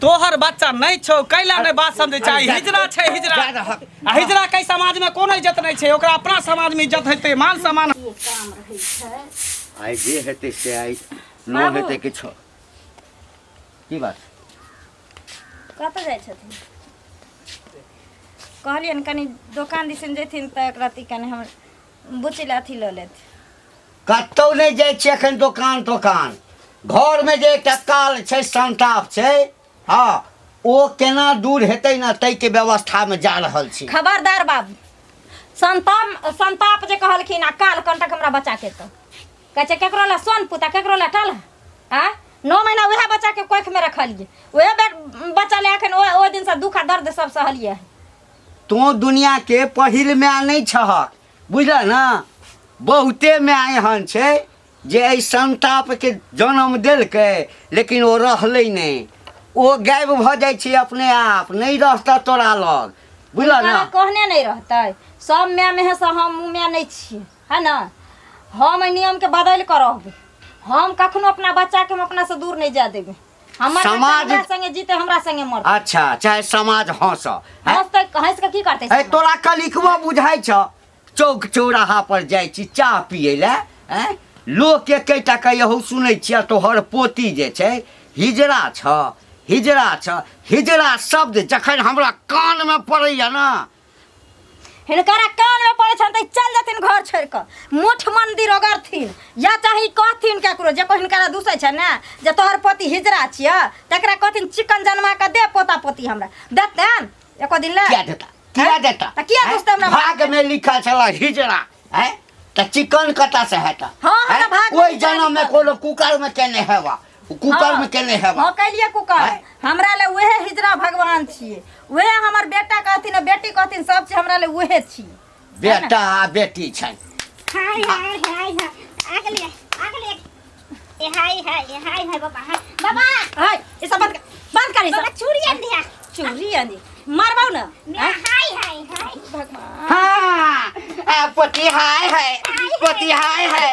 तोहर बच्चा नहीं छौ कैला नहीं बात समझे चाहिए हिजरा छै हिजरा हिजरा कई समाज में कोनो इज्जत नहीं छै ओकरा अपना समाज में इज्जत हेते मान सम्मान काम रहै छै आई जे हेते से आई न हेते किछो की बात कतऽ जाइ छथिन कहलियन कनी दुकान दिसन जेथिन त एक राति कनी हमर बुचिला अथी ल लेत कतौ नहीं जाय छै एखन दुकान घर में जे एकटा काल छै संताप छै हाँ ओ केना दूर हेतै ना तै के व्यवस्था में जा रहल छी खबरदार बाबू संताप जे कहलखिन आ काल कंटक हमरा बच्चा के त कहै छै केकरो ला सोन पुता केकरो ला टल आ 9 महीना वह बच्चा के कोख में रखलिए वह बच्चा ले एखन ओ दिन से दुख आ दर्द सब सहलिए तो दुनिया के पहिल माय नहीं छहक बुझल ना बहुते माय एहन छै जे एहि संताप के जन्म देलकै लेकिन ओ रहलै नहीं ओ गायब भ जाइ छै अपने आप नहीं रहता तोरा लग बुझल ना कहने नहीं रहतै सब माय में से हम माय नहीं छी है ना हम नियम के बदल कर रहबै हम कखनो अपना बच्चा के हम अपना से दूर नहीं जा देबै हमर समाज संगे जीते हमरा संगे मर अच्छा चाहे समाज हंस हंस के की करते है तोरा कलिकवा बुझाइ छ चौक चौराहा पर जाइ छी चाह पिए ले हैं लोग के कईटा कहौ सुनै छियै तोहर पोती जे छै हिजरा हिजरा शब्द जखन हमरा कान में पड़ैया ना हिनकरा कान में पड़े छन त चल जथिन घर छोड़ के मुठ मंदिर अगरथिन या चाहे कहथिन केकरो जे को हिनकरा दूसै छै ना जे तोहर पोती हिजरा छियै तकरा कहथिन चिकन जन्मा के दे पोता पोती हमरा देतन एको दिन ले क्या देता त किया दोस्त हमरा भाग में लिखा छला हिजरा है त चिकन कता से हेता हां भाग ओइ जन्म में कोनो कुकर में केने हेवा कुकर में केने हेवा हां कहलिए कुकर हमरा ले उहे हिजरा भगवान छिए उहे हमर बेटा कहथिन बेटी कहथिन सब चीज हमरा ले उहे छी बेटा आ बेटी छै हाय आगले ए हाय बाबा हाय ये सब बंद करी बाबा चूड़ी आंधी मारबाऊ ना हाय भगवान हां पति हाय है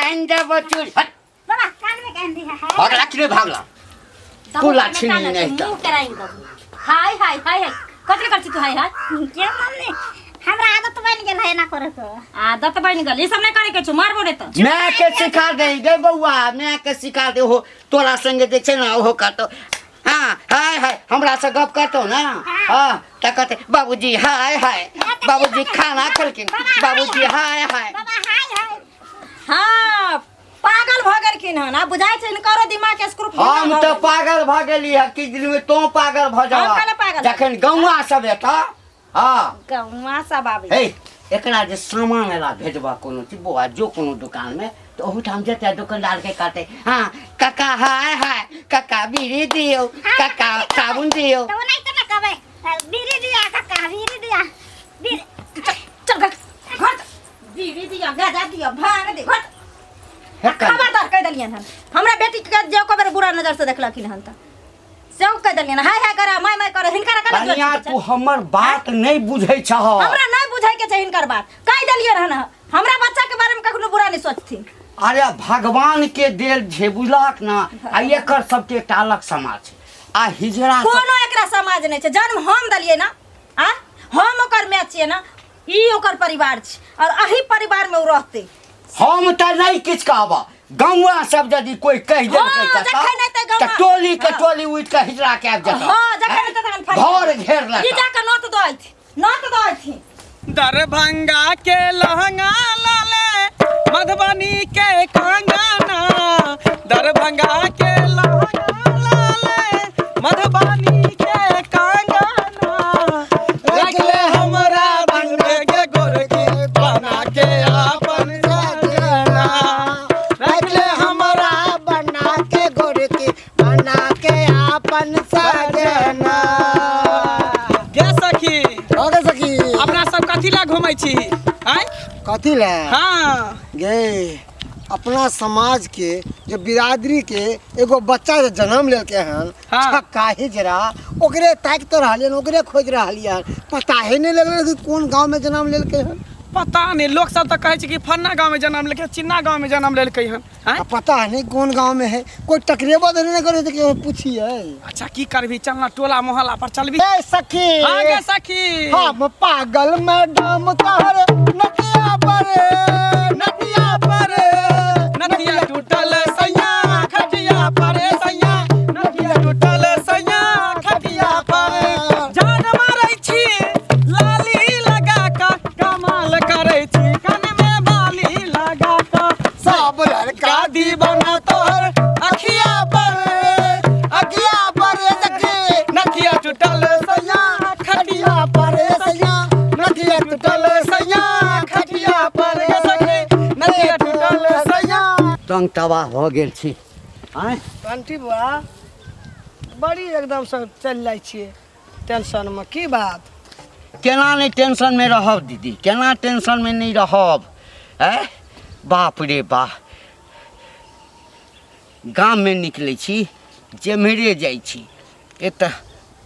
अंडे बचूर बाबा कान में कान दिया है भागला किने भागला पुला छिनी नहीं त मुंह कराई बाबू हाय कथि करछि तू हाय क्या मम्मी हमरा आदत बन गेल है ना करे के आदत बन गेल ई सब नहीं करे के छु मारबो रे त मैं के सिखा दे गे बउआ मैं के सिखा दे हो तोरा संगे जे छै ना ओहो काटो हां हाय हमरा से गप करतो ना हां त कहते बाबूजी हाय बाबूजी खाना खलकिन बाबूजी हाय बाबा हाय हां पागल भ गेलखिन हन आ बुझाइ छै इनकरो दिमाग के स्क्रू हम तो पागल भ गेली है कि दिन में तो पागल भ जा जखन गौवा सब एता हां गौवा सब आबे हे एकरा जे सामान ला भेजबा कोनो चीज बुआ जो कोनो दुकान में तो ओहू ठाम जेते दुकानदार के कहते हां काका हाय काका बीड़ी दियो काका साबुन दियो तो नहीं तो ना कहबे बीड़ी दिया काका बीड़ी दिया चल घर बीड़ी दिया गाजा दिया भांग दे घर खबरदार कह दलियन हन हमरा बेटी के जे को बुरा नजर से देखलखिन हन त से कह दलियन हाय करा मैं करे हिनकर कला कन्या तू हमर बात नहीं बुझै छ हमरा नहीं बुझै के छै हिनकर बात कह दलियन हन हमरा बच्चा के बारे में कखनो बुरा नहीं सोचथिन अरे भगवान के देल जे बुझलक ना आ एकर सबके एकटा अलग समाज आ हिजरा कोनो एकरा समाज नहीं छै जन्म हम दलिए ना आ हम ओकर मैच छिए ना ई ओकर परिवार छै और अही परिवार में उ रहते हम त नहीं किछ कहबा गौवा सब यदि कोई कह देलकै त टोली के टोली उठ के हिजरा के आब जाता हां जखन त घर घेर ला ई जाके नोत दोथि दरभंगा के लहंगा लाले मधुबनी के कंगना दरभंगा के लहंगा लाले मधुबनी के कंगना रखले हमरा बंदे के गोरकी बना के अपन सजना रखले हमरा बना के गोरकी बना के अपन सजना गे सखी ओके सखी अपना सब कथी ला घुमै छी हैं कथी ले हां गे अपना समाज के जो बिरादरी के एगो बच्चा जे जन्म लेके हन छक्का हिजरा ओकरे ताक तो रहलियन ओकरे खोज रहलियन पता ही नहीं लगल कि कौन गांव में जन्म लेके हन पता नहीं, लोग सब तो कहे कि फन्ना गांव में जन्म लेके चिन्ना गांव में जन्म लेके हन। अब पता नहीं कौन गांव में है, कोई टकरेबो तो नहीं करे तो पूछिए। अच्छा की करबी, चलना टोला मोहल्ला पर चलबी। ए सखी, आगे सखी, हम पागल मैडम तहर नदिया पर, नदिया पर, नदिया टूटल सैया खटिया पर, सैया नदिया टूटल सैया खटिया पर। जान मारै छी लाली लगा का, कमाल करै छी कान में बाली लगा का। सब लड़का दीवाना तोहर अखिया पर, अगिया पर सखी, नदिया टूटल सैया खटिया पर, सैया नदिया टूटल सैया खटिया पर, सखी नदिया टूटल सैया। तंग तबाह हो गेल छी। आँय आंटी बुआ बड़ी एकदम से चल जाइ छियै टेंशन में, की बात? केना नहीं टेंशन में रहब दीदी, केना टेंशन में नहीं रहब। है बाप रे बाप, गाम में निकलै छी जेम्हरे जाइ छी, एतऽ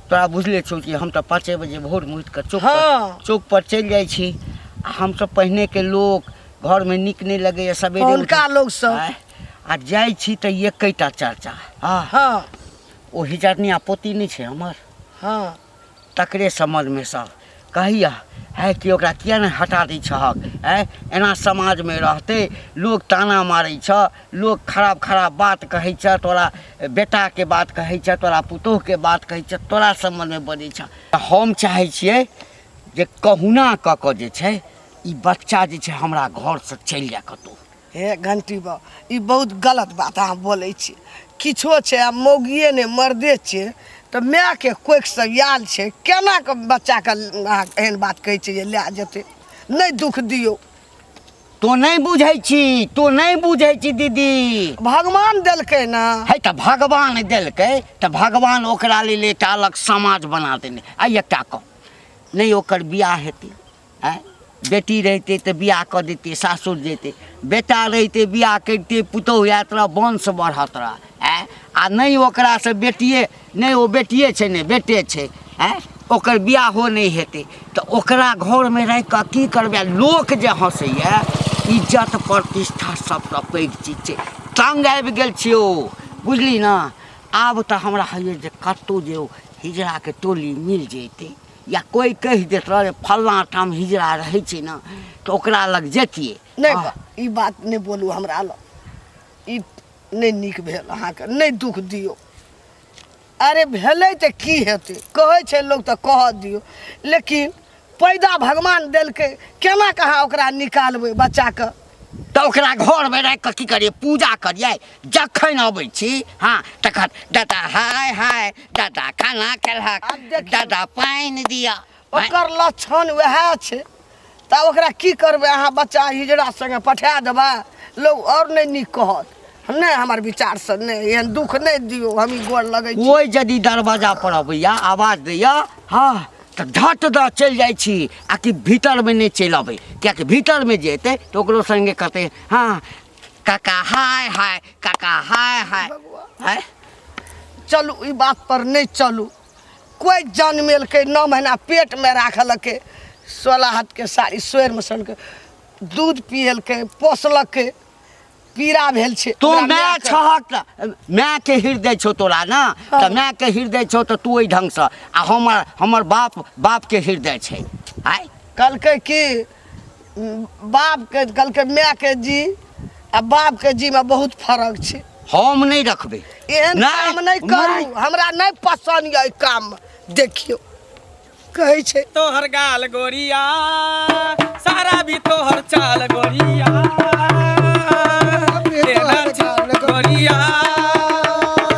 तोरा बुझले छौ कि हम तो 5 बजे भोर में उठ कर चौक पर चलि जाइ छी। आ हम सब पहिने के लोग घर में नीक नहीं लगैए सवेरे उनका लोग सब आ जाइ छी तऽ एकैटा चर्चा। हाँ ओ हिजरनिया पोती नहीं छै हमर, हाँ तकरे समझ में सब कहिया है कि ओकरा किया नहीं हटा दी छहक। है एना समाज में रहते लोग ताना मारै छ, लोग खराब खराब बात कहै छ, तोरा बेटा के बात कहै छ, तोरा पुतोह के बात कहै छ, तोरा समझ में बनै छ। हम चाहै छियै जे कहुना क के जे छै ई बच्चा जे छै हमरा घर से चलि जाए कतौ। हे घंटी बा, ई बहुत गलत बात अहाँ बोलै छी। किछो छै आ मौगिए ने मर्दे छै तऽ माय के कोइक से याल छै, केना के बच्चा के अहाँ एहन बात कहै छै जे लए जेतै? नहीं दुख दियो। तो नहीं बुझै छी, तो नहीं बुझै छी दीदी। भगवान देलकै ना, है तऽ भगवान देलकै तऽ भगवान ओकरा लेल एकटा अलग समाज बना देने। आ एकटा कह नहीं ओकर बियाह हेतै, आँय बेटी रहिते तऽ बियाह कऽ देतै, सासुर जेतै, बेटा रहिते बियाह करिते पुतौह आयत रह, वंश बढ़त रह। आ नहीं ओकरा से बेटिए नहीं, ओ बेटिए छै नहीं बेटे छै, ओकर बियाहो नहीं हेतै तऽ ओकरा घर में रहि कऽ की करबै? लोक जे हँसैए, इज्जत प्रतिष्ठा सबसँ पैघ चीज छै। तंग आबि गेल छियौ, बुझली ना। आब तऽ हमरा होइए जे कतहु जे ओ हिजड़ाके टोली मिल जेतै, या कोई कहि देत रहे फल्लाँ ठाम हिजड़ा रहै छै ना, तऽ ओकरा लग जैतियै। नहीं बा, ई बात नहीं बोलू हमरा लग, ई नहीं नीक भेल। अहाँके नहीं दुख दियो। अरे भेलै तऽ की हेतै, कहै छै लोग तऽ कह दियो, लेकिन पैदा भगवान देलकै, केना कहाँ ओकरा निकालबै बच्चा के? तऽ ओकरा घर में राखि कऽ की करियै? पूजा करियै। जखन अबै छी हाँ तखन दादा हाय हाय, दादा खाना खेलहक, दादा पानि दिअ। ओकर लक्षण वएह छै, तऽ ओकरा की करबै? अहाँ बच्चा हिजड़ा संगे पठा देबै, लोग और नहीं नीक कहत। नहीं हमार विचार से नहीं, एहन दुख नहीं दियो, हम ई गोर लगै छी। कोई यदि दरवाजा पर अबैया आवाज दैया हाँ तऽ झट दऽ चलि जाइ छी, आ कि भीतर में नहीं चलि अबै, कियाकि भीतर में जे एतै तऽ ओकरो संगे कहतै हाँ काका हाय हाय, काका हाय हाय। है चलू ई बात पर नहीं चलू। कोई जन्मेल के 9 महीना पेट में राखलकै, 16 हाथ के साड़ी सोयर में सन के दूध पियल के पोसलक के, पीड़ा भेल छै। तो ओकरा मैं माय के- छहक तऽ माय के हृदय छौ तोरा ना, तऽ माय के हृदय छौ तऽ तू ओहि ढंग से, आ हमर बाप के हृदय छै। आय कहलकै कि बाप के, कहलकै माय के जी आ बाप के जी में बहुत फर्क छै। हम नहीं रखबै, एहन काम नहीं करू, हमरा नहीं पसंद यऽ ई काम। देखियो कहै छै तोहर गाल गोरिया सारा भी तोहर चाल गोरिया, तेरा चाल गोरिया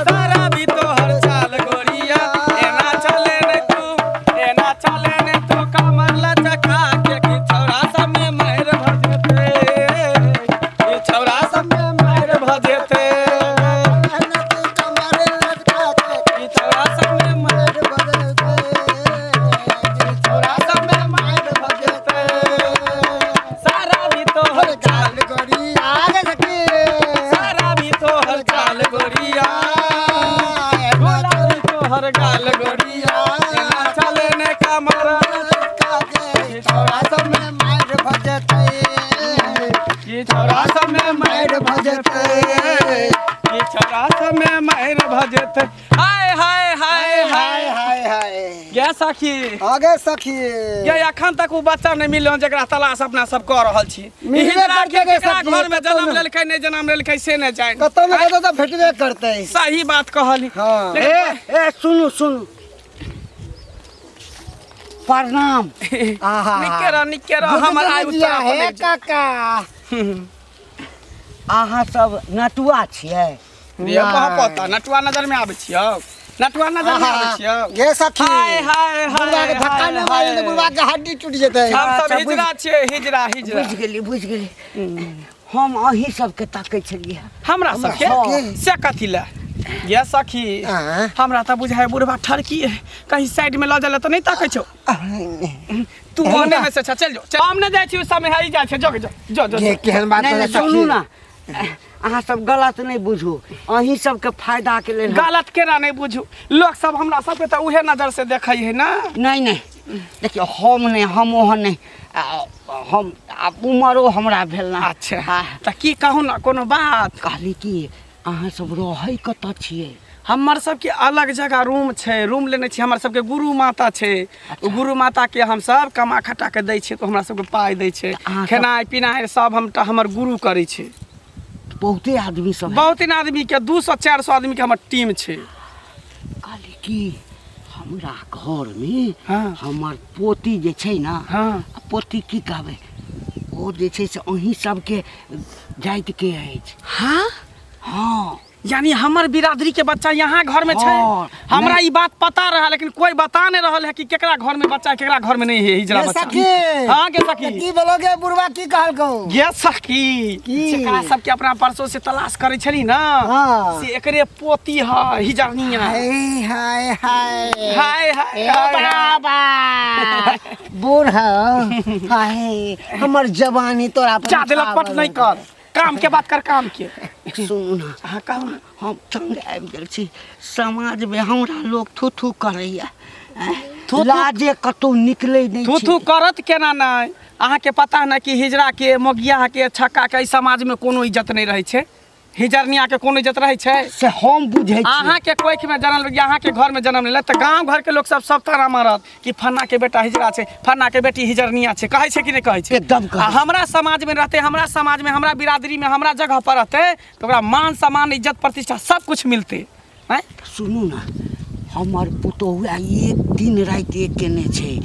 सारा भी तोहर चाल गोरिया। एना चले ने तू कमर लचका के, कि छौरा सब में मार भजेते, कि छौरा सब में मार भजेते, कि छौरा सब में मार छौरा सब में मार भजेते। सारा भी तोहर चाल सारा भी तोहर चाल गोरिया, सारा भी तोहर गाल गोरिया। एना चले ने कमर लचका के, कि छौरा सब में मार भजेते। छौरा सब में मैर भजते ई छौरा सब में मायर भजते हाय हाय हाय हाय हाय हाय गे सखी आगे सखी ये अखन तक वो बच्चा नहीं मिलल जकरा तलाश अपना सब कह रहल छी मिलबे हिजरा के करतै केकरा सखी, घर में कतौ जन्म ने। लेलकै नहीं जन्म लेलकै से नहीं जान कतौ न कतौ तो भेटबे करते सही बात कहली हाँ। ए सुनु सुनु प्रणाम। आहा निके रह हमर आय दिया उत्तर है अपन काका अहाँ सब नटुआ छियै? ये कहाँ पता नटुआ नजर में आबै छियौ नटुआ नजर में आबै छियौ गे सखी हाय हाय बुढ़वा के धक्का हाय न मारी तो बुढ़वा के हड्डी टूट जेतै हम सब अच्छा, हिजरा छियै हिजरा हिजरा बुझि गेली बुझि गेली। हम अहीं सबके ताकै छलियै। हमरा सबके सबके? से कथी ले ये सखी हाँ। हमरा त बुझाय बुढ़वा ठरकी है कहीं साइड में ल जाला त नहीं ताकै छौ तू ओने में से चल जो हम न जाय छी उस समय हई जाय छै जो जो जो जो ये केहन बात नहीं करे नहीं सुनू ना अहाँ सब गलत नहीं बुझू अहीं सबके फायदा के लेल गलत केना नहीं बुझू लोग सब हमरा सबके त उहे नजर से देखै है ना नहीं नहीं देखियो हम नहीं हम ओहन नहीं हम आब उमरो हमरा भेल ना। अच्छा त की कहू ना कोनो बात कहली कि अहाँ सब रहै कतऽ छियै? हमर सबके अलग जगह रूम छै रूम लेने छी हमर सबके गुरु माता छै ओ गुरु माता के हम सब कमा खटा के दै छियै तो हमरा सबके पाइ दै छै अहाँ सब- खेनाइ पिनाइ सब हमर गुरु करै छै बहुते आदमी सब है। बहुत इन आदमी के 200-400 आदमी के हमर टीम छै कहली कि हमरा घर में हाँ। हमर पोती जे छै ना हाँ। पोती की कहबै ओ जे छै से अहीं सबके जाति के अछि। हाँ हाँ यानी हमर बिरादरी के बच्चा यहाँ घर में छै हाँ, हमरा नहीं। ई बात पता रहा लेकिन कोई बता नहीं रहल है कि केकरा घर में बच्चा है केकरा घर में नहीं है हिजरा गे बच्चा सखी हाँ के सखी की बोलोगे बुढ़वा की कहलकौ ये सखी की? जेकरा सबके अपना परसों से तलाश करे छली ना हाँ। से एकरे पोती है हिजरनिया हाय हाय हाय हाय हाय ए हाय, बाबा बूढ़ा हाय हमर जवानी तोरा पर जा दिलक पट नहीं कर काम के बात कर काम के सुनू ना हाँ कहू ना हम चंग आबि गेल छी समाज में हमरा लोग थू थू करैया थू? लाजे कतौ निकलै नहीं थू छी। थू करत केना नहीं अहाँ के पता है कि हिजरा के मोगिया के छक्का के ई समाज में कोनो इज्जत नहीं रहे छै हिजरनिया के कोनो इज्जत रहे छै से हम बुझै छी। अहाँ के कोख में जन्म लेलिए अहाँ के घर में जन्म लेले त गांव घर के लोग सब ताना मारत कि फन्ना के बेटा हिजरा छै फन्ना के बेटी हिजरनिया छै कहै छै कि नहीं कहै छै एकदम कहै आ हमरा समाज में रहते हमरा समाज में हमरा बिरादरी में हमरा जगह पर रहते तो ओकरा मान सम्मान इज्जत प्रतिष्ठा सब कुछ मिलते हैं सुनू ना हमर पुतोहुआ एक दिन राति एक केने छै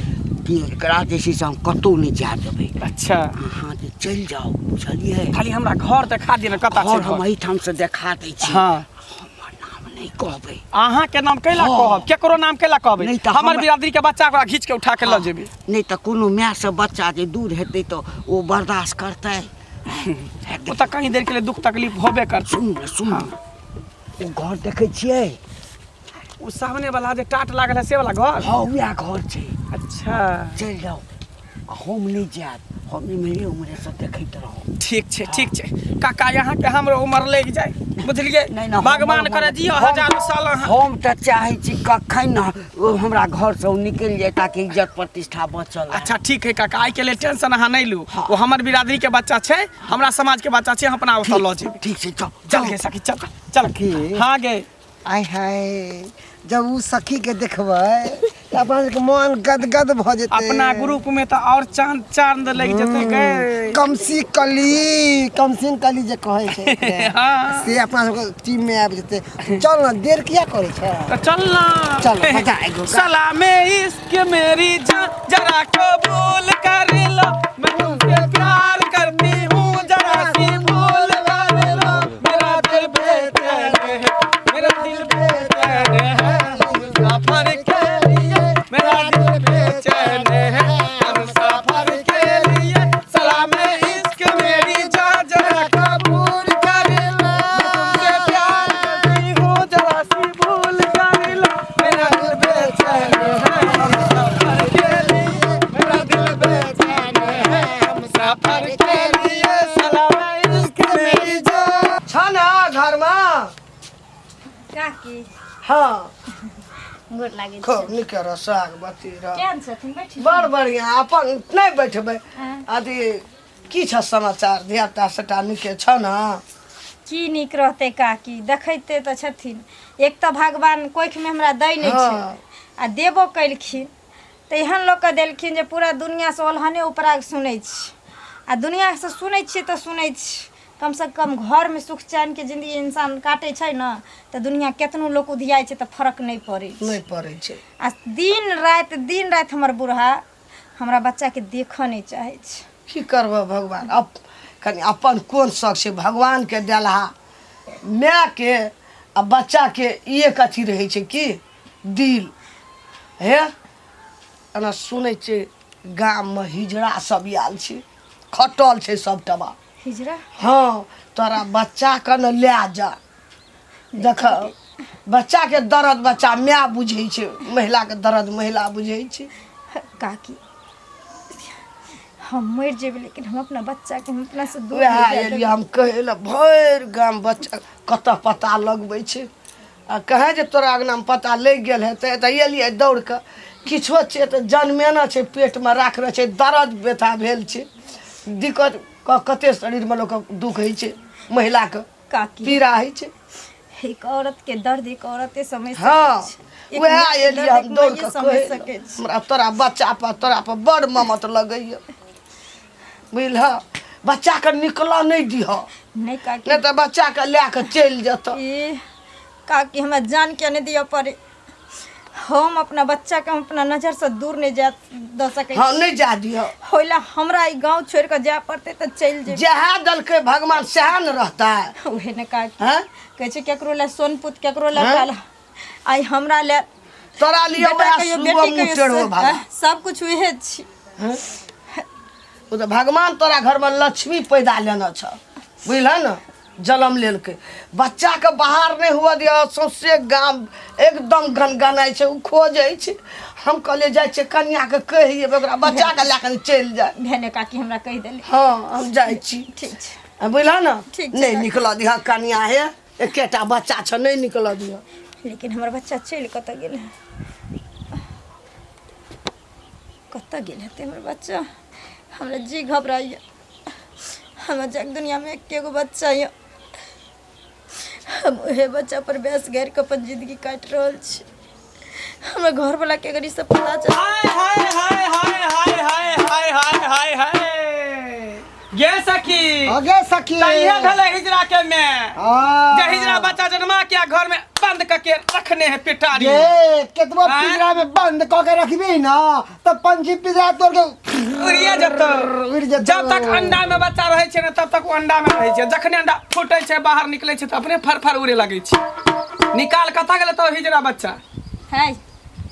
कि एकरा जे छै से हम कतौ नहीं जा देबै। अच्छा अहाँ जे चलि जाउ बुझलियै खाली हमरा घर देखा दिए ना कता छै और हम घर। एहिठाम से देखा दै छी। हाँ हमर नाम नहीं कहबै। अहाँ के नाम कैला हाँ। कहब केकरो नाम कैला कहबै नहीं तऽ हमर हमरा- बिरादरी के बच्चा ओकरा घीच के उठा के ल जेबै नहीं तो कोनो माय से बच्चा जे दूर हेतै तो वो बर्दाश्त करतै। ओ त कहीं देर के लिए दुख तकलीफ होबे करते सुनू ना सुनू ओ घर देखै छियै? उ सामने वाला जे टाट लागल है से वाला घर हाँ वएह घर छै। अच्छा चलि जाउ आ हम नहीं जायब हम इम्हरे उम्हरे से देखैत रहब। ठीक छै काका यहाँ के हमरो उम्र लग जाए बुझलिए नहीं ना भगवान करे जियो हजारों साल अहाँ हम तो चाहे छी कखन ना ओ हमरा घर से निकलि जाए ताकि इज्जत प्रतिष्ठा बचल रहे। अच्छा ठीक है काका आई के लिए टेंशन अहाँ नहीं लू वो हमर बिरादरी के बच्चा छै हमरा समाज के बच्चा छै हम अपना ओतऽ ल जेबै ठीक छै चल चल गे सखी चल चल की? हाँ गे आय हाय जब उ सखी के देखबै त अपन के मन गदगद भ जेतै अपना ग्रुप में तो और चांद चांद लग जेते गए कमसिन कली जे कहै छै हाँ। से अपना सबके टीम में आबि जेतै चल ना देर किया करै छै तो चलना चल, मजा आएगा। सलामे इश्क मेरी जान जरा कबूल कर लो मैं तुमसे प्यार करती हूँ जरा सी भूल कर लो मेरा दिल बेचैन है मेरा दिल बेचैन है सफर के लिए मेरा दिल बेचैन है हम सफर के लिए सलामे इश्क मेरी जान जरा कबूल कर लो मैं तुमसे प्यार करती हूँ जरा सी भूल कर लो मेरा दिल बेचैन है हम सफर के लिए मेरा दिल बेचैन है हम सफर के लिए सलामे इश्क मेरी जान छ ना घर में काकी हाँ गोर लागे खूब निकर साग बती रह केहन छथिन बैठी बड़ बढ़िया अपन नहीं बैठबै हाँ। अथी की छ समाचार धियापुता सबटा नीके छ न? की नीक रहते काकी, देखते तो छथिन। एक तो भगवान कोख में हमरा दै नहीं हाँ। छै आ देबो कैलखिन तो एहन लोग के देलखिन जे पूरा दुनिया से ओल्हने उपरा सुनै छी आ दुनिया से सुनै छी तो सुनै छी। कम से कम घर में सुख चैन के जिंदगी इंसान काटे छै न तो दुनिया केतनो लोग उधियाइ छै तो फर्क नहीं पड़े छै। नहीं पड़े छै। आ दिन रात हमर बूढ़ा हमरा बच्चा के देख नहीं चाहे छै। की करबो भगवान, अब कनी अपन कोन शौक छै भगवान के देलहा। माय के आ बच्चा के एक अथी रहे छै कि दिल हे। एना सुनै छै गाम में हिजड़ा सब आयल छै, खटल छै सबटमा। हिजरा हाँ, तोरा बच्चा के न ले जा। देख बच्चा के दर्द बच्चा माय बुझै छै, महिला के दर्द महिला बुझै छै। काकी हम मर जेबे लेकिन हम अपना बच्चा के हम अपना से दूर वएह नहीं जाए एलिए हम कहै लए भरि गाम बच्चा कतऽ पता लगबै छै आ कहे जे तोरा अंगना में पता लग गेल हेतै तऽ एलिए दौड़ कऽ। किछो छै तऽ जन्मेना छै, पेट में राख रहे छै, दर्द व्यथा भेल छै, दिक्कत कते शरीर में लोक दुख होइ छै, महिला के काकी पीड़ा होइ छै। एक औरत के दर्द एक औरते समझ हाँ, सकै छै। एक वएह माँ के एलिए दर्द हम एक दौड़ माइए कऽ समझ कहै सकै छै। हमरा तोरा बच्चा पर तोरा पर बड़ ममत लगैए, बुझलह। बच्चा के निकलऽ नहीं दिह, नहीं काकी नहीं तो बच्चा के लए के चलि जेतऽ। ई काकी हमरा जान के नहीं दिया पड़े। हम अपना बच्चा के हम अपना नजर से दूर नहीं जा द सकै। हाँ, नहीं जा दिह। होइला हमरा ई गांव छोड़ के जाए पड़ते तो चल जे। जहाँ दलकै भगवान सएह न रहता है। उहे ने काकी हैं? कहै छै केकरो ले सोनपुत केकरो ले हैं? काला, आई हमरा ले तोरा लिए बेटा वएह कहियो सुबह बेटी मुँह कहियो टेढ़ो भागा। सब कुछ उहे छी। वो तो भगवान तोरा घर में लक्ष्मी पैदा लेना छ, बुझल न? जन्म लेलकै बच्चा के बाहर नहीं हुआ दिया। सौंसे गाम एकदम गनगनाइ छै, उ खोजै छै। हम कहले जाइ छै कन्या के कहिए ओकरा बच्चा के लए के चलि जाए। भेने काकी हमरा कहि देली। हाँ, हम जाइ छी, ठीक छै बुझल न? ठीक छै। नहीं निकल दिह कन्या हे, एकेटा बच्चा छ, नहीं निकल दिह। लेकिन हमर बच्चा चल कतऽ गेल है? कतऽ गेल हेतै हमर बच्चा? हमरा जी घबराइए। हमर जग दुनिया में एकेगो बच्चा ये, हम उहे बच्चा पर बेस गैर के अपन जिंदगी काट रहल छी। हमरा घर वाला के अगर ई सब पता चल हाय हाय हाय हाय हाय हाय हाय हाय हाय हाय गे सखी आगे सखी तइहे भेले हिजरा के में हाँ। जे हिजरा बच्चा जन्मा के घर में बंद करके रखने हैं पिटारी। ये केतबो हाँ? पिंजरा में बंद क के रखबी ना तो पंछी पिंजरा तोड़ के उड़िए जतो। उड़ जेतौ। जब तक अंडा में बच्चा रहे छै ना तब तक वो अंडा में रहे छै। जखने अंडा फूटे छै बाहर निकले छै तो अपने फर उड़े लगे छै। निकाल कतऽ गेलै तो हिजरा बच्चा है।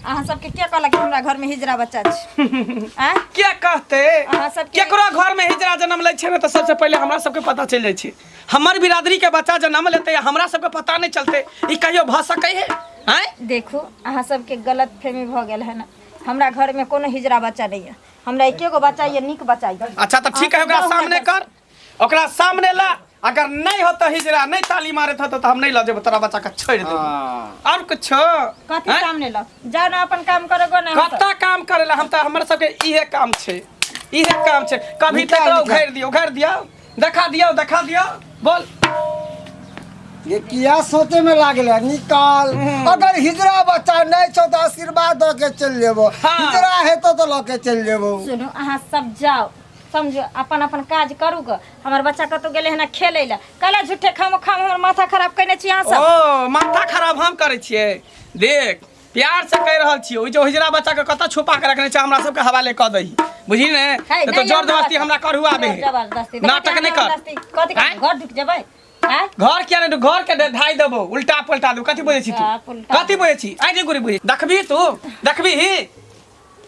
अहाँ सबके क्या कहलक कि हमरा घर में हिजरा बच्चा छै? आ क्या कहते अहाँ सबके केकरो घर में हिजरा जन्म ले छै ना तो सबसे पहले हमरा सबके पता चल जाय छै। हमर बिरादरी के बच्चा जन्म लेते हमरा सबके पता नहीं चलते ई कहियो भ सकै है? हैं? देखो अहाँ सबके गलत फहमी भ गेल है ना। हमरा घर में कोनो हिजरा बच्चा नहीं है। हमरा एकेगो बच्चा ये, निक बच्चा ये। अच्छा तो ठीक है, ओकरा सामने कर, ओकरा सामने ला। अगर नहीं होता हिजरा नहीं ताली मारे था तो हम नहीं ला जेबो, तोरा बच्चा के छोड़ देबो। और कुछ कथी सामने ला जाओ ना, अपन काम करोगो ना। कत्ता काम करेला हम तो हमर सबके इहे काम छै, इहे काम छै। कभी तक उघार दियो देखा दियो बोल। ये किया सोचे में लागल है? निकाल। अगर हिजरा बच्चा नहीं छो तो आशीर्वाद दो के चल जेबो। हाँ। हिजरा है तो लो के चल जेबो। सुनो अहाँ सब जाओ, समझो अपन अपन काज करू ग। हमर बच्चा कतौ गेले है ना खेले ला, कला झूठे खाम हमर माथा खराब करने छी अहाँ सब। ओ माथा खराब हम करे छिए? देख प्यार से कह रहल छियो, जो हिजरा बच्चा के कत छुपा के रखने छै हमरा सब के हवाले क दही, बुझी ने? तो जोर जबरदस्ती हमरा करहु आबे है। नाटक नहीं कर। कथी घर ढुक जेबै? हैं? घर क्या नहीं, घर के ढाई देबो, उल्टा पलटा दो। कथी बोले छी तू? उल्टा कथी बोले छी? आई जे गुरी बुझी देखबी तू, देखबी ही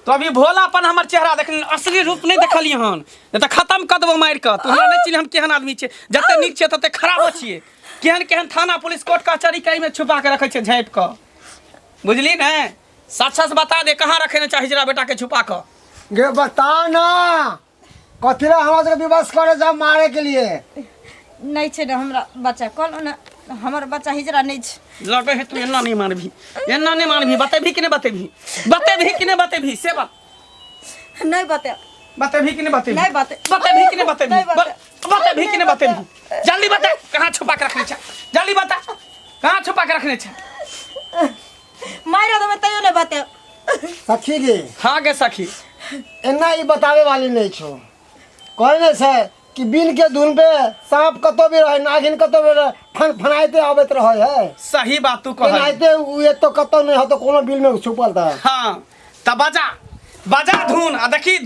तो अभी भोलापन हमर चेहरा देख, असली रूप नहीं देखलिए हन। नहीं तो खत्म कर देबो मार के। तू हमरा नहीं चिन्ह हम केहन आदमी छे, जते नीक छे तते खराब छिए। केहन थाना पुलिस कोर्ट कचहरी कई में छुपा के रखे छे झाँप के, बुझली ने? सच बता दे कहाँ रखे चाहे हिजरा बेटा के छुपा के? गे बता ना कथी ला हमरा सबके विवश करे जा मारे के लिए? नहीं छे ना हमरा बच्चा, कहलो ना हमर बच्चा हिजरा नहीं छे। लगे है तू एना नहीं मानभी, बतेभी कि नहीं बतेभी से बात नहीं बता बते भी कि नहीं बते नहीं बते। बते भी कि नहीं बते नहीं बते। बते भी कि नहीं बते जल्दी बता कहाँ छुपा के रखने छे जल्दी बता कहाँ छुपा के रखने छे मारो तो मैं तैयो नहीं बते। सखी गे हाँ गे सखी एना ई बतावे वाली नहीं छो कहे ने से कि बिन के धुन पे सांप कतो भी रहे नागिन कतो भी रहे फन फनाइते आवत रहे है सही बात तू कह फनाइते ये तो कतो नहीं हो तो कोनो बिल में छुपल था। हाँ तब बजा बजा धुन आ देखी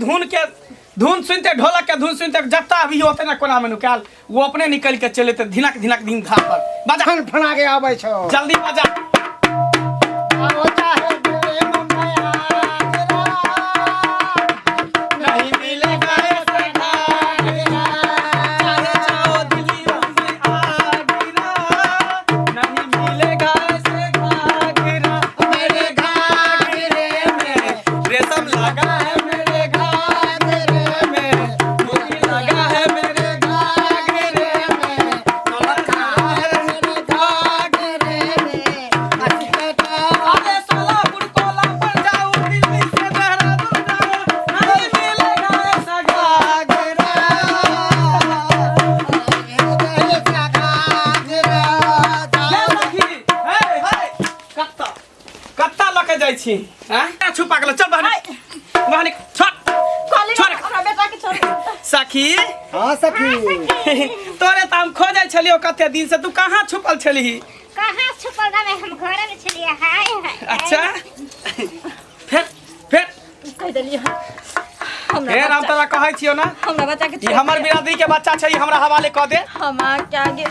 धुन सुनते ढोलक के धुन सुनते जत्ता भी होते ना कोना में नुकाल वो अपने निकल के चले थे धिनक धिनक दिन घाट पर बजा फन फना के आवे छो जल्दी बजा नहीं मिलेगा ऐसा घाघरा, चाहे जाओ दिल्ली बम्बई आगरा, नहीं मिलेगा ऐसे घाघरा, मेरे घाघरे में रेशम लगा है मेरे घाघरे में मोती लगा है मेरे घाघरे में कमर लगा है मेरे घाघरे में अरे सोलापुर कोल्हापुर जाऊं दिल्ली से देहरादून जाऊं नहीं मिलेगा ऐसा घाघरा ले सखी हे कत्ता कत्ता लके जाइ छी हैं छुपा गेल चल बहनी छोड़ छोड़ हमरा बेटा के छोड़। सखी हाँ सखी तोरे त हम खोजै छलियो कते दिन से तू कहाँ छुपल छलीही कहाँ छुपल रहे हम घरे में छलिए हाय हाय अच्छा फिर कह देलिए हमरा फेर हम बच्चा- तोरा कहै छियो ना हमरा बच्चा के ई हमर बिरादरी के बच्चा छै ई हमरा हवाले क दे हम क्या आगे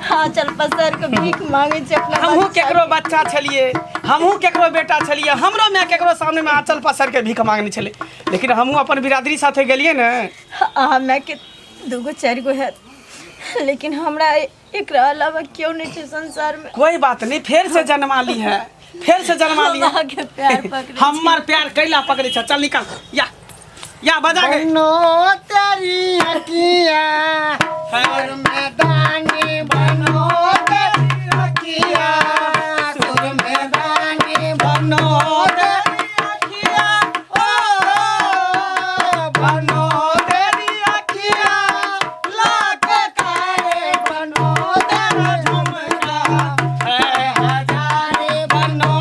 हाँ चल पसर के भीख मांगे छे अपना हमहू बच्चा केकरो बच्चा छलिए हमहू केकरो बेटा छलिए हमरो मैं केकरो सामने में आंचल पसर के भीख मांगने छले लेकिन हमहू अपन बिरादरी साथे गेलिए ने मैं के दूगो चार गो है लेकिन हमरा एकरा अलावा क्यों नहीं छे संसार में। कोई बात नहीं फिर से जन्मा ली है फिर से जन्मा ली हम आगे प्यार पकड़े हमर प्यार कैला पकड़े छ चल निकल या बजा गए बनो तेरी अखिया हर मैदानी बनो तेरी अखिया सुर मैदानी बनो तेरी अखिया ओ बनो तेरी अखिया लाख कारे बनो तेरा झुमका है हजारे बनो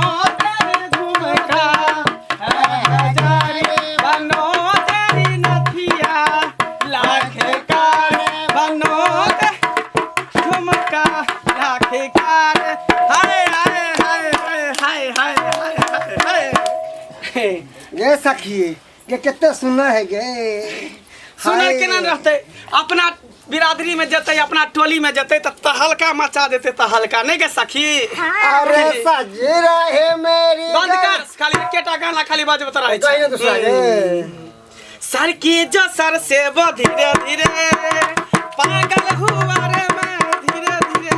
तेरे झुमका है हजारे बनो तेरी नथिया लाख कार बनो झुमका लाख कार हाय हाय हाय हाय हाय हाय हाय ये सखी ये कितने सुना है गे सुनल हाय। केना रहते अपना बिरादरी में जते अपना टोली में जते त तहलका मचा देते तहलका नहीं के सखी अरे सज रहे मेरी बंद कर खाली एकेटा गाना खाली बजबत रहे कहीं ना दूसरा गे सर की जो सर से वो धीरे धीरे पागल हुआ रे मैं धीरे धीरे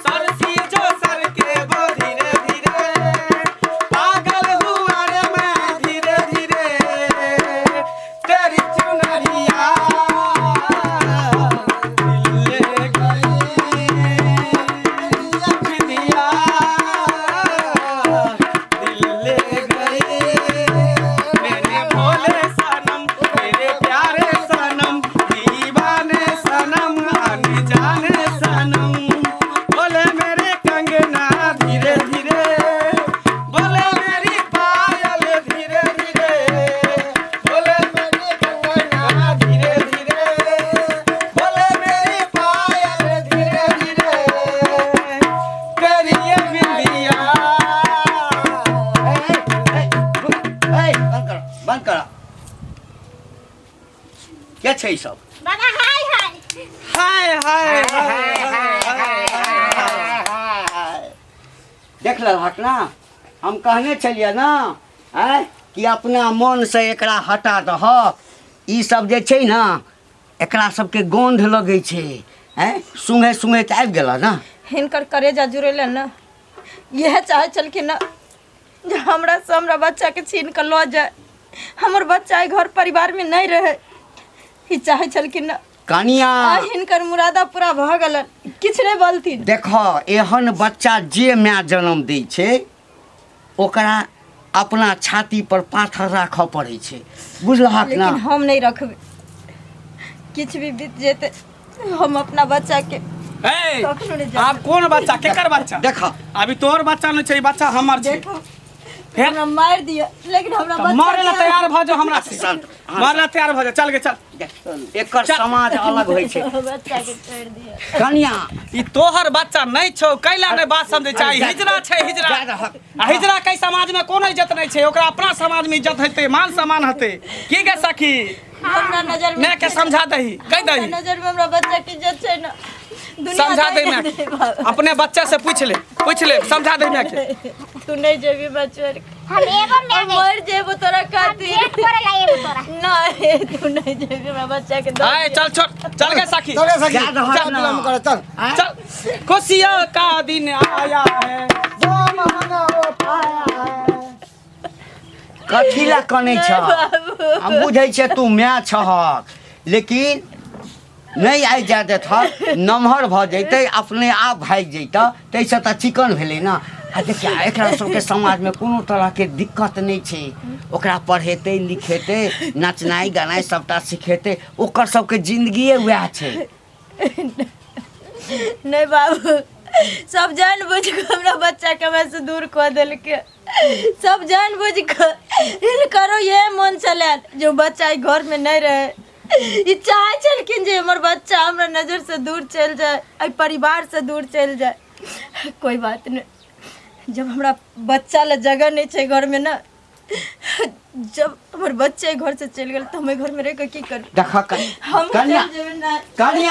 सर सी जो सर के वो धीरे धीरे पागल हुआ रे मैं धीरे धीरे तेरी चुनरिया दिल ले गई दिया दिल ले गई मेरे भोले सनम मेरे प्यारे सनम दीवाने सनम आने जाने सनम बोले मेरे कंगना धीरे धीरे बोले मेरी पायल धीरे धीरे बोले मेरी कंगना धीरे धीरे बोले मेरी पायल धीरे धीरे करिए बिंदिया बंद करा क्या छै ई सब बाबा हाय हाय हाय हाय हाय देख लहक ना हम कहने छलिए ना कि अपना मन से एकरा हटा दहक ई सब जे छै ना एकरा सबके गंध लगै छै सुंघे सुंघे तऽ आबि गेल ना हिनकर करेजा जुड़ेले न यह चाहे चल के न जे हमरा से हमरा बच्चा के छीन के लो जाए हमर बच्चा ए घर परिवार में नहीं रहे ही चाहे चल के न कनिया हिनकर मुरादा पूरा भ गेल किछ नहीं बोलथिन। देख एहन बच्चा जे माय जन्म दै छै ओकरा अपना छाती पर पाथर राखऽ पड़ै छै, बुझलहक ना? लेकिन हम नहीं रखबे, किछ भी बीत जेते हम अपना बच्चा के ए, कखनो नहीं आप कौन बच्चा केकर बच्चा? देखऽ अभी तोहर बच्चा नहीं छै, ई बच्चा हमर छै। देखो हमरा मार दिया, लेकिन हमरा तो मारे ला तैयार भ जा हमरा से। शांत, मारे ला तैयार भ जा, चल गे चल। एकर समाज अलग होइ छै। बच्चा के छोड़ दिया। कन्या ई तोहर बच्चा नहीं छौ, कैला नहीं बात समझे चाही। हिजरा छै हिजरा। आ हिजरा कई समाज में कोनो इज्जत नहीं छै, ओकरा अपना समाज में इज्जत हेतै, मान सम्मान हेतै। की गे सखी, हमरा नजर में मैं के समझा दही, कह हमरा दही, नजर में हमरा बच्चा के इज्जत छै ना, दुनिया समझा दे नहीं मैं दे बाबा। अपने बच्चे से पूछ ले, समझा दे मैं के। तू नहीं जेबी बच्चा के। हम एगो ले गए मर जेबो तोरा खातिर। पेट करे ला एगो तोरा नहीं तू नहीं जेबी हमरा बच्चा के। आए चल छोड़, चल गे सखी, चल गे सखी, याद रह चल ना। विलम्ब करो, चल। चल। खुशिया का दिन आया है, जो महंगा पाया है। कथी ला कनै छ? हम बुझै छै तू माय छहक, लेकिन नहीं आइ जा देथक, नमहर भऽ जैतै, अपने आप भागि जैतऽ, ताहिसँ तऽ चिकन भेलै ना। आ देखिए एकरा सबके समाजमे कोनो तरहके दिक्कत नहीं छै, ओकरा पढ़ेतै लिखेतै, नचनाइ गानाइ सबटा सिखेतै, ओकर सबके जिंदगिए वएह छै। नहीं बाबू, सब जान बुझ के हमरा बच्चा के हमरा से दूर कऽ देलकै, सब जान बुझ के करो ये मन चले जो बच्चा ई घर में नहीं रहे। ई चाहे छलखिन जे हमर बच्चा हमरा नजर से दूर चल जाए, आई परिवार से दूर चल जाए। कोई बात नहीं, जब हमरा बच्चा ला जगह नहीं छै घर में ना, जब हमर बच्चे घर से चल गेल तो हमें घर में रह के की कर? देखा हम कन्या चल जेबै ना। कन्या